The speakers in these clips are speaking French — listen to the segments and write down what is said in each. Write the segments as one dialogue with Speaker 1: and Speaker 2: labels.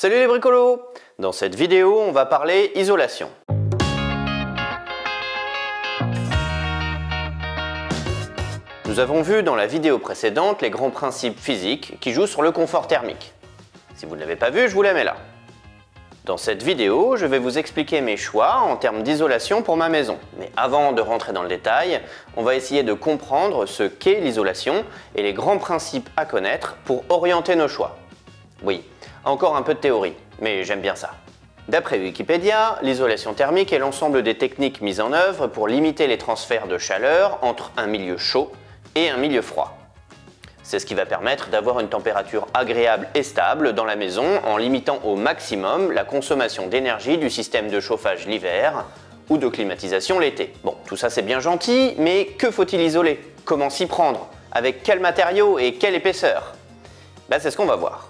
Speaker 1: Salut les bricolos! Dans cette vidéo, on va parler isolation. Nous avons vu dans la vidéo précédente les grands principes physiques qui jouent sur le confort thermique. Si vous ne l'avez pas vu, je vous la mets là. Dans cette vidéo, je vais vous expliquer mes choix en termes d'isolation pour ma maison. Mais avant de rentrer dans le détail, on va essayer de comprendre ce qu'est l'isolation et les grands principes à connaître pour orienter nos choix. Oui, encore un peu de théorie, mais j'aime bien ça. D'après Wikipédia, l'isolation thermique est l'ensemble des techniques mises en œuvre pour limiter les transferts de chaleur entre un milieu chaud et un milieu froid. C'est ce qui va permettre d'avoir une température agréable et stable dans la maison en limitant au maximum la consommation d'énergie du système de chauffage l'hiver ou de climatisation l'été. Bon, tout ça c'est bien gentil, mais que faut-il isoler? Comment s'y prendre? Avec quels matériaux et quelle épaisseur? C'est ce qu'on va voir.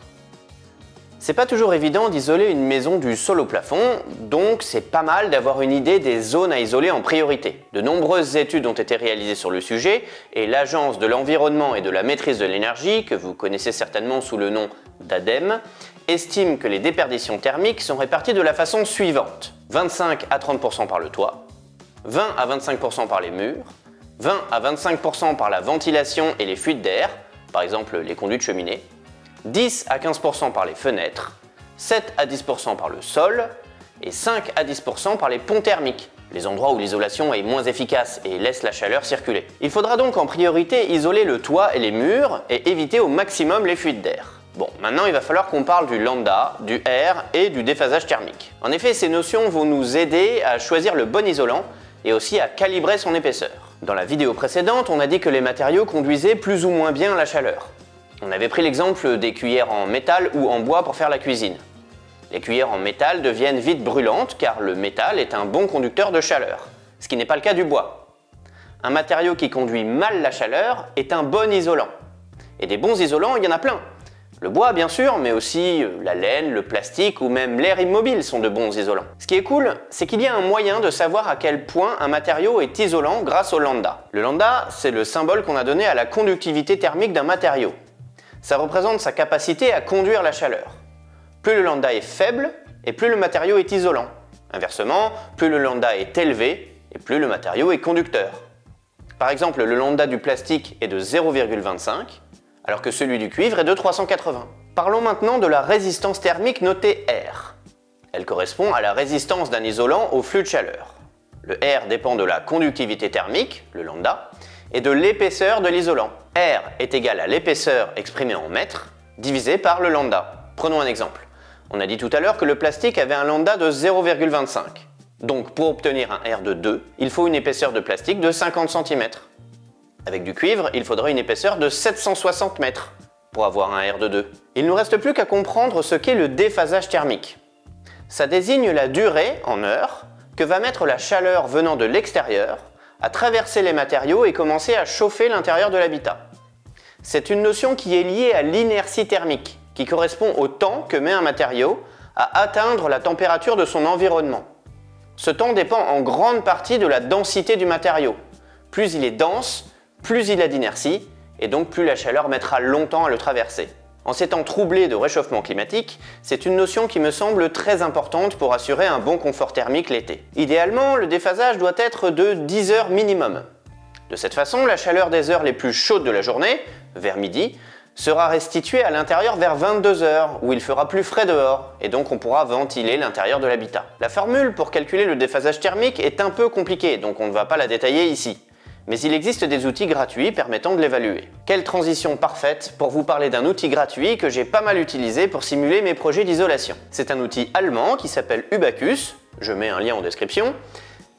Speaker 1: C'est pas toujours évident d'isoler une maison du sol au plafond, donc c'est pas mal d'avoir une idée des zones à isoler en priorité. De nombreuses études ont été réalisées sur le sujet et l'Agence de l'environnement et de la maîtrise de l'énergie, que vous connaissez certainement sous le nom d'ADEME, estime que les déperditions thermiques sont réparties de la façon suivante. 25 à 30% par le toit, 20 à 25% par les murs, 20 à 25% par la ventilation et les fuites d'air, par exemple les conduits de cheminée, 10 à 15% par les fenêtres, 7 à 10% par le sol et 5 à 10% par les ponts thermiques, les endroits où l'isolation est moins efficace et laisse la chaleur circuler. Il faudra donc en priorité isoler le toit et les murs et éviter au maximum les fuites d'air. Bon, maintenant il va falloir qu'on parle du lambda, du R et du déphasage thermique. En effet, ces notions vont nous aider à choisir le bon isolant et aussi à calibrer son épaisseur. Dans la vidéo précédente, on a dit que les matériaux conduisaient plus ou moins bien la chaleur. On avait pris l'exemple des cuillères en métal ou en bois pour faire la cuisine. Les cuillères en métal deviennent vite brûlantes car le métal est un bon conducteur de chaleur, ce qui n'est pas le cas du bois. Un matériau qui conduit mal la chaleur est un bon isolant. Et des bons isolants, il y en a plein. Le bois bien sûr, mais aussi la laine, le plastique ou même l'air immobile sont de bons isolants. Ce qui est cool, c'est qu'il y a un moyen de savoir à quel point un matériau est isolant grâce au lambda. Le lambda, c'est le symbole qu'on a donné à la conductivité thermique d'un matériau. Ça représente sa capacité à conduire la chaleur. Plus le lambda est faible, et plus le matériau est isolant. Inversement, plus le lambda est élevé, et plus le matériau est conducteur. Par exemple, le lambda du plastique est de 0,25, alors que celui du cuivre est de 380. Parlons maintenant de la résistance thermique notée R. Elle correspond à la résistance d'un isolant au flux de chaleur. Le R dépend de la conductivité thermique, le lambda, et de l'épaisseur de l'isolant. R est égal à l'épaisseur exprimée en mètres, divisé par le lambda. Prenons un exemple. On a dit tout à l'heure que le plastique avait un lambda de 0,25. Donc pour obtenir un R de 2, il faut une épaisseur de plastique de 50 cm. Avec du cuivre, il faudrait une épaisseur de 760 mètres pour avoir un R de 2. Il ne nous reste plus qu'à comprendre ce qu'est le déphasage thermique. Ça désigne la durée, en heures, que va mettre la chaleur venant de l'extérieur à traverser les matériaux et commencer à chauffer l'intérieur de l'habitat. C'est une notion qui est liée à l'inertie thermique, qui correspond au temps que met un matériau à atteindre la température de son environnement. Ce temps dépend en grande partie de la densité du matériau. Plus il est dense, plus il a d'inertie, et donc plus la chaleur mettra longtemps à le traverser. En ces temps troublés de réchauffement climatique, c'est une notion qui me semble très importante pour assurer un bon confort thermique l'été. Idéalement, le déphasage doit être de 10 heures minimum. De cette façon, la chaleur des heures les plus chaudes de la journée, vers midi, sera restituée à l'intérieur vers 22 heures, où il fera plus frais dehors, et donc on pourra ventiler l'intérieur de l'habitat. La formule pour calculer le déphasage thermique est un peu compliquée, donc on ne va pas la détailler ici. Mais il existe des outils gratuits permettant de l'évaluer. Quelle transition parfaite pour vous parler d'un outil gratuit que j'ai pas mal utilisé pour simuler mes projets d'isolation. C'est un outil allemand qui s'appelle Ubacus, je mets un lien en description,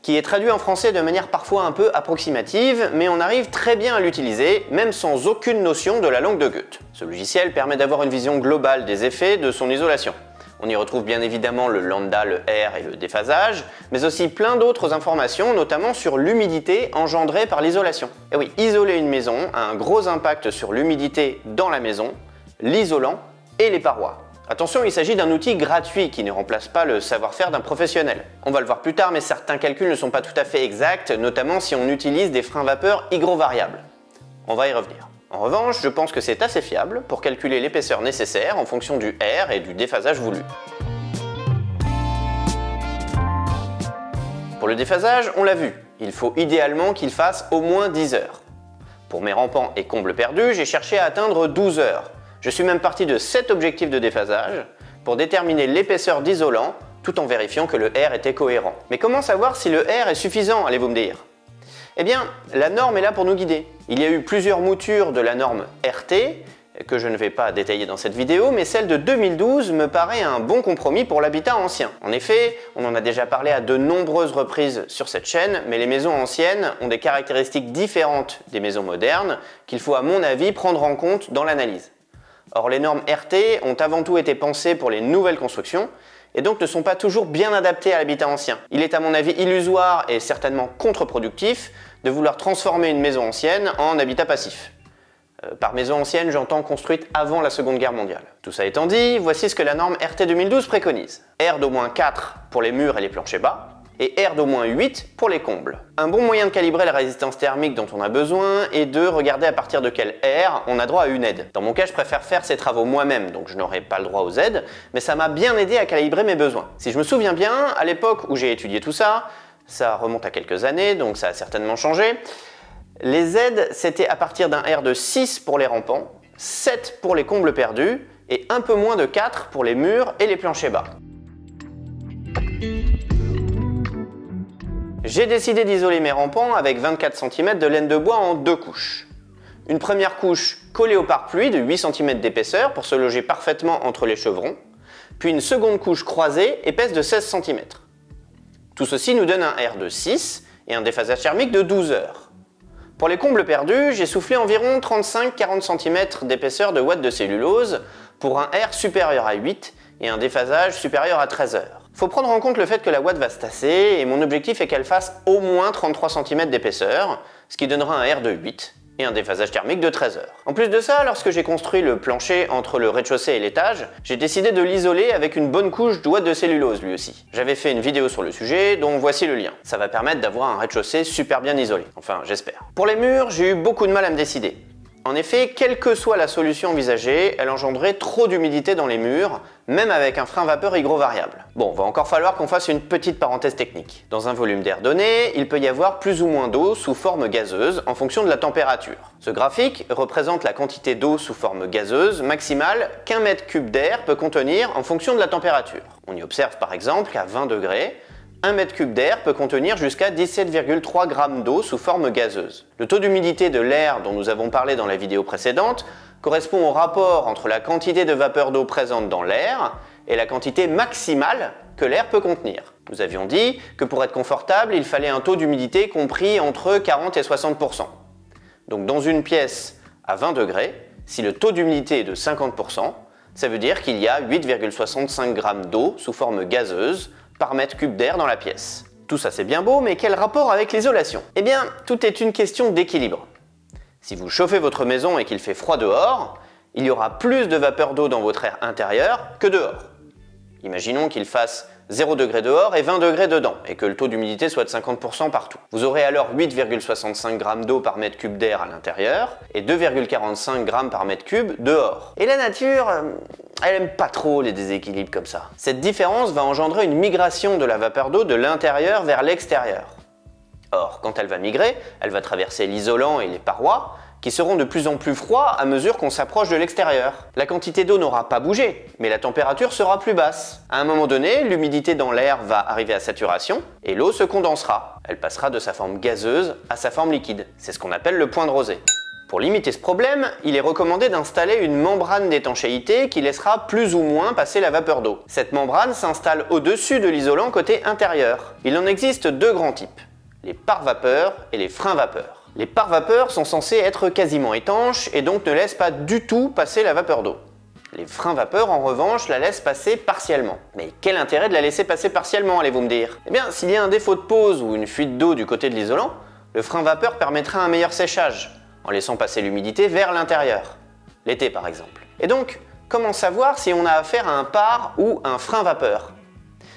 Speaker 1: qui est traduit en français de manière parfois un peu approximative, mais on arrive très bien à l'utiliser, même sans aucune notion de la langue de Goethe. Ce logiciel permet d'avoir une vision globale des effets de son isolation. On y retrouve bien évidemment le lambda, le R et le déphasage, mais aussi plein d'autres informations, notamment sur l'humidité engendrée par l'isolation. Et oui, isoler une maison a un gros impact sur l'humidité dans la maison, l'isolant et les parois. Attention, il s'agit d'un outil gratuit qui ne remplace pas le savoir-faire d'un professionnel. On va le voir plus tard, mais certains calculs ne sont pas tout à fait exacts, notamment si on utilise des freins vapeur hygrovariables. On va y revenir. En revanche, je pense que c'est assez fiable pour calculer l'épaisseur nécessaire en fonction du R et du déphasage voulu. Pour le déphasage, on l'a vu, il faut idéalement qu'il fasse au moins 10 heures. Pour mes rampants et combles perdus, j'ai cherché à atteindre 12 heures. Je suis même parti de 7 objectifs de déphasage pour déterminer l'épaisseur d'isolant tout en vérifiant que le R était cohérent. Mais comment savoir si le R est suffisant, allez-vous me dire? Eh bien, la norme est là pour nous guider. Il y a eu plusieurs moutures de la norme RT, que je ne vais pas détailler dans cette vidéo, mais celle de 2012 me paraît un bon compromis pour l'habitat ancien. En effet, on en a déjà parlé à de nombreuses reprises sur cette chaîne, mais les maisons anciennes ont des caractéristiques différentes des maisons modernes qu'il faut à mon avis prendre en compte dans l'analyse. Or, les normes RT ont avant tout été pensées pour les nouvelles constructions, et donc ne sont pas toujours bien adaptées à l'habitat ancien. Il est à mon avis illusoire et certainement contre-productif de vouloir transformer une maison ancienne en habitat passif. Par maison ancienne, j'entends construite avant la Seconde Guerre mondiale. Tout ça étant dit, voici ce que la norme RT 2012 préconise. R d'au moins 4 pour les murs et les planchers bas, et R d'au moins 8 pour les combles. Un bon moyen de calibrer la résistance thermique dont on a besoin est de regarder à partir de quel R on a droit à une aide. Dans mon cas, je préfère faire ces travaux moi-même, donc je n'aurai pas le droit aux aides, mais ça m'a bien aidé à calibrer mes besoins. Si je me souviens bien, à l'époque où j'ai étudié tout ça, ça remonte à quelques années, donc ça a certainement changé, les aides, c'était à partir d'un R de 6 pour les rampants, 7 pour les combles perdus, et un peu moins de 4 pour les murs et les planchers bas. J'ai décidé d'isoler mes rampants avec 24 cm de laine de bois en 2 couches. Une première couche collée au pare-pluie de 8 cm d'épaisseur pour se loger parfaitement entre les chevrons, puis une seconde couche croisée épaisse de 16 cm. Tout ceci nous donne un R de 6 et un déphasage thermique de 12 heures. Pour les combles perdus, j'ai soufflé environ 35-40 cm d'épaisseur de ouate de cellulose pour un R supérieur à 8 et un déphasage supérieur à 13 heures. Faut prendre en compte le fait que la ouate va se tasser et mon objectif est qu'elle fasse au moins 33 cm d'épaisseur, ce qui donnera un R de 8 et un déphasage thermique de 13 heures. En plus de ça, lorsque j'ai construit le plancher entre le rez-de-chaussée et l'étage, j'ai décidé de l'isoler avec une bonne couche de ouate de cellulose lui aussi. J'avais fait une vidéo sur le sujet, dont voici le lien. Ça va permettre d'avoir un rez-de-chaussée super bien isolé. Enfin, j'espère. Pour les murs, j'ai eu beaucoup de mal à me décider. En effet, quelle que soit la solution envisagée, elle engendrait trop d'humidité dans les murs, même avec un frein vapeur hygro-variable. Bon, va encore falloir qu'on fasse une petite parenthèse technique. Dans un volume d'air donné, il peut y avoir plus ou moins d'eau sous forme gazeuse en fonction de la température. Ce graphique représente la quantité d'eau sous forme gazeuse maximale qu'un mètre cube d'air peut contenir en fonction de la température. On y observe par exemple qu'à 20 degrés, 1 mètre cube d'air peut contenir jusqu'à 17,3 g d'eau sous forme gazeuse. Le taux d'humidité de l'air dont nous avons parlé dans la vidéo précédente correspond au rapport entre la quantité de vapeur d'eau présente dans l'air et la quantité maximale que l'air peut contenir. Nous avions dit que pour être confortable, il fallait un taux d'humidité compris entre 40 et 60 %. Donc dans une pièce à 20 degrés, si le taux d'humidité est de 50 %, ça veut dire qu'il y a 8,65 g d'eau sous forme gazeuse par mètre cube d'air dans la pièce. Tout ça c'est bien beau, mais quel rapport avec l'isolation? Eh bien, tout est une question d'équilibre. Si vous chauffez votre maison et qu'il fait froid dehors, il y aura plus de vapeur d'eau dans votre air intérieur que dehors. Imaginons qu'il fasse 0 degré dehors et 20 degrés dedans, et que le taux d'humidité soit de 50 % partout. Vous aurez alors 8,65 g d'eau par mètre cube d'air à l'intérieur, et 2,45 g par mètre cube dehors. Et la nature, elle aime pas trop les déséquilibres comme ça. Cette différence va engendrer une migration de la vapeur d'eau de l'intérieur vers l'extérieur. Or, quand elle va migrer, elle va traverser l'isolant et les parois, qui seront de plus en plus froids à mesure qu'on s'approche de l'extérieur. La quantité d'eau n'aura pas bougé, mais la température sera plus basse. À un moment donné, l'humidité dans l'air va arriver à saturation et l'eau se condensera. Elle passera de sa forme gazeuse à sa forme liquide. C'est ce qu'on appelle le point de rosée. Pour limiter ce problème, il est recommandé d'installer une membrane d'étanchéité qui laissera plus ou moins passer la vapeur d'eau. Cette membrane s'installe au-dessus de l'isolant côté intérieur. Il en existe deux grands types, les pare-vapeurs et les freins-vapeurs. Les pare-vapeurs sont censés être quasiment étanches et donc ne laissent pas du tout passer la vapeur d'eau. Les freins-vapeurs, en revanche, la laissent passer partiellement. Mais quel intérêt de la laisser passer partiellement, allez-vous me dire? Eh bien, s'il y a un défaut de pose ou une fuite d'eau du côté de l'isolant, le frein-vapeur permettra un meilleur séchage, en laissant passer l'humidité vers l'intérieur, l'été par exemple. Et donc, comment savoir si on a affaire à un pare ou un frein-vapeur?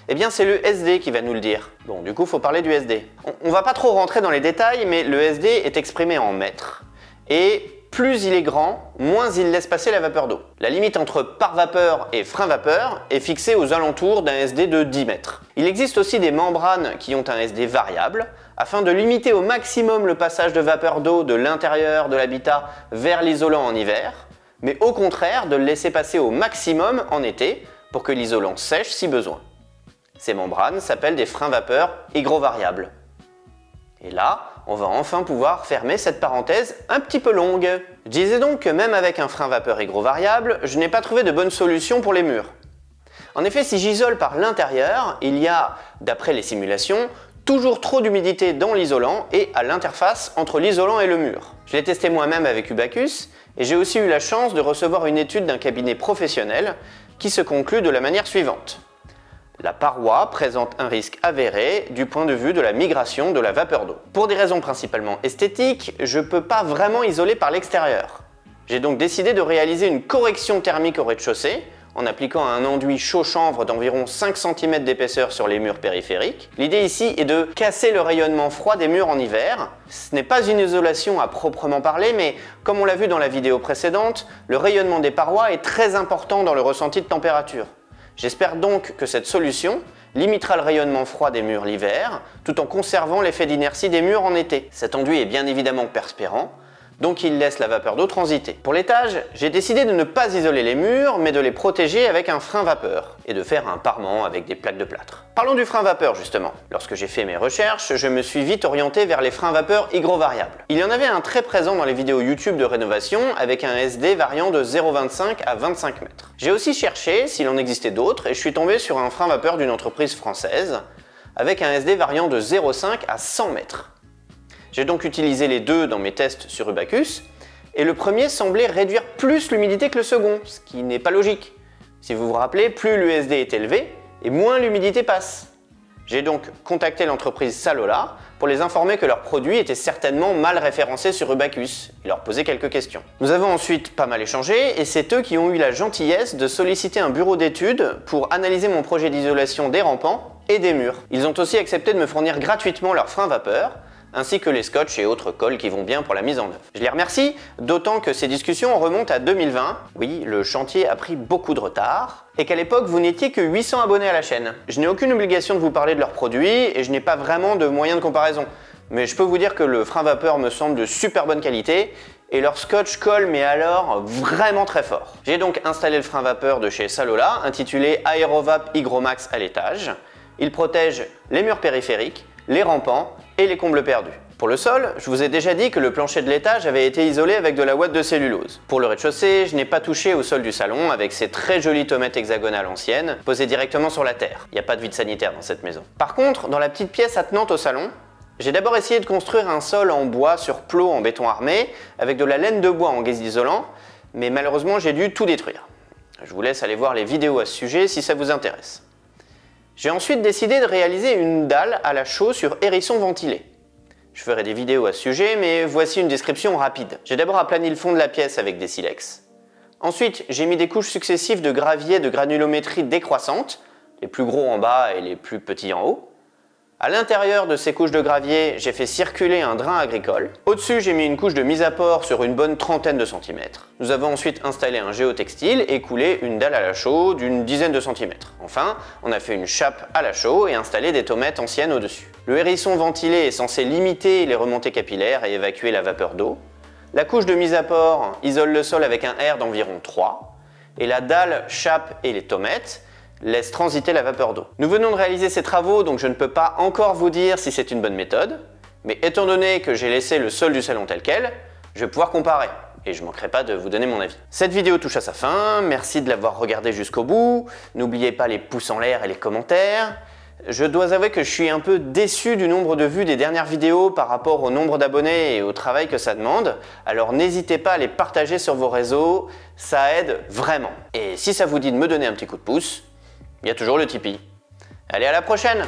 Speaker 1: Eh bien, c'est le SD qui va nous le dire. Bon, du coup, il faut parler du SD. On va pas trop rentrer dans les détails, mais le SD est exprimé en mètres. Et plus il est grand, moins il laisse passer la vapeur d'eau. La limite entre pare-vapeur et frein-vapeur est fixée aux alentours d'un SD de 10 mètres. Il existe aussi des membranes qui ont un SD variable, afin de limiter au maximum le passage de vapeur d'eau de l'intérieur de l'habitat vers l'isolant en hiver, mais au contraire de le laisser passer au maximum en été pour que l'isolant sèche si besoin. Ces membranes s'appellent des freins-vapeur hygrovariables. Et là, on va enfin pouvoir fermer cette parenthèse un petit peu longue. Je disais donc que même avec un frein vapeur hygrovariable, je n'ai pas trouvé de bonne solution pour les murs. En effet, si j'isole par l'intérieur, il y a, d'après les simulations, toujours trop d'humidité dans l'isolant et à l'interface entre l'isolant et le mur. Je l'ai testé moi-même avec Ubacus et j'ai aussi eu la chance de recevoir une étude d'un cabinet professionnel qui se conclut de la manière suivante. La paroi présente un risque avéré du point de vue de la migration de la vapeur d'eau. Pour des raisons principalement esthétiques, je ne peux pas vraiment isoler par l'extérieur. J'ai donc décidé de réaliser une correction thermique au rez-de-chaussée en appliquant un enduit chaud-chanvre d'environ 5 cm d'épaisseur sur les murs périphériques. L'idée ici est de casser le rayonnement froid des murs en hiver. Ce n'est pas une isolation à proprement parler, mais comme on l'a vu dans la vidéo précédente, le rayonnement des parois est très important dans le ressenti de température. J'espère donc que cette solution limitera le rayonnement froid des murs l'hiver, tout en conservant l'effet d'inertie des murs en été. Cet enduit est bien évidemment perspirant, donc il laisse la vapeur d'eau transiter. Pour l'étage, j'ai décidé de ne pas isoler les murs, mais de les protéger avec un frein vapeur, et de faire un parement avec des plaques de plâtre. Parlons du frein vapeur justement. Lorsque j'ai fait mes recherches, je me suis vite orienté vers les freins vapeur hygrovariables. Il y en avait un très présent dans les vidéos YouTube de rénovation, avec un SD variant de 0,25 à 25 mètres. J'ai aussi cherché s'il en existait d'autres, et je suis tombé sur un frein vapeur d'une entreprise française, avec un SD variant de 0,5 à 100 mètres. J'ai donc utilisé les deux dans mes tests sur Ubacus, et le premier semblait réduire plus l'humidité que le second, ce qui n'est pas logique. Si vous vous rappelez, plus l'USD est élevé, et moins l'humidité passe. J'ai donc contacté l'entreprise Salola pour les informer que leur produit était certainement mal référencé sur Ubacus, et leur poser quelques questions. Nous avons ensuite pas mal échangé, et c'est eux qui ont eu la gentillesse de solliciter un bureau d'études pour analyser mon projet d'isolation des rampants et des murs. Ils ont aussi accepté de me fournir gratuitement leur frein vapeur, ainsi que les scotch et autres colles qui vont bien pour la mise en œuvre. Je les remercie, d'autant que ces discussions remontent à 2020. Oui, le chantier a pris beaucoup de retard, et qu'à l'époque vous n'étiez que 800 abonnés à la chaîne. Je n'ai aucune obligation de vous parler de leurs produits, et je n'ai pas vraiment de moyens de comparaison. Mais je peux vous dire que le frein vapeur me semble de super bonne qualité, et leur scotch colle mais alors vraiment très fort. J'ai donc installé le frein vapeur de chez Salola, intitulé Aerovap Hygromax à l'étage. Il protège les murs périphériques, les rampants et les combles perdus. Pour le sol, je vous ai déjà dit que le plancher de l'étage avait été isolé avec de la ouate de cellulose. Pour le rez-de-chaussée, je n'ai pas touché au sol du salon avec ces très jolies tomates hexagonales anciennes posées directement sur la terre. Il n'y a pas de vide sanitaire dans cette maison. Par contre, dans la petite pièce attenante au salon, j'ai d'abord essayé de construire un sol en bois sur plot en béton armé avec de la laine de bois en guise d'isolant, mais malheureusement j'ai dû tout détruire. Je vous laisse aller voir les vidéos à ce sujet si ça vous intéresse. J'ai ensuite décidé de réaliser une dalle à la chaux sur hérisson ventilé. Je ferai des vidéos à ce sujet, mais voici une description rapide. J'ai d'abord aplani le fond de la pièce avec des silex. Ensuite, j'ai mis des couches successives de gravier de granulométrie décroissante, les plus gros en bas et les plus petits en haut. À l'intérieur de ces couches de gravier, j'ai fait circuler un drain agricole. Au-dessus, j'ai mis une couche de mise à port sur une bonne trentaine de centimètres. Nous avons ensuite installé un géotextile et coulé une dalle à la chaux d'une dizaine de centimètres. Enfin, on a fait une chape à la chaux et installé des tomates anciennes au-dessus. Le hérisson ventilé est censé limiter les remontées capillaires et évacuer la vapeur d'eau. La couche de mise à port isole le sol avec un R d'environ 3. Et la dalle, chape et les tomates laisse transiter la vapeur d'eau. Nous venons de réaliser ces travaux, donc je ne peux pas encore vous dire si c'est une bonne méthode, mais étant donné que j'ai laissé le sol du salon tel quel, je vais pouvoir comparer, et je ne manquerai pas de vous donner mon avis. Cette vidéo touche à sa fin, merci de l'avoir regardée jusqu'au bout, n'oubliez pas les pouces en l'air et les commentaires. Je dois avouer que je suis un peu déçu du nombre de vues des dernières vidéos par rapport au nombre d'abonnés et au travail que ça demande, alors n'hésitez pas à les partager sur vos réseaux, ça aide vraiment. Et si ça vous dit de me donner un petit coup de pouce, il y a toujours le Tipeee. Allez, à la prochaine!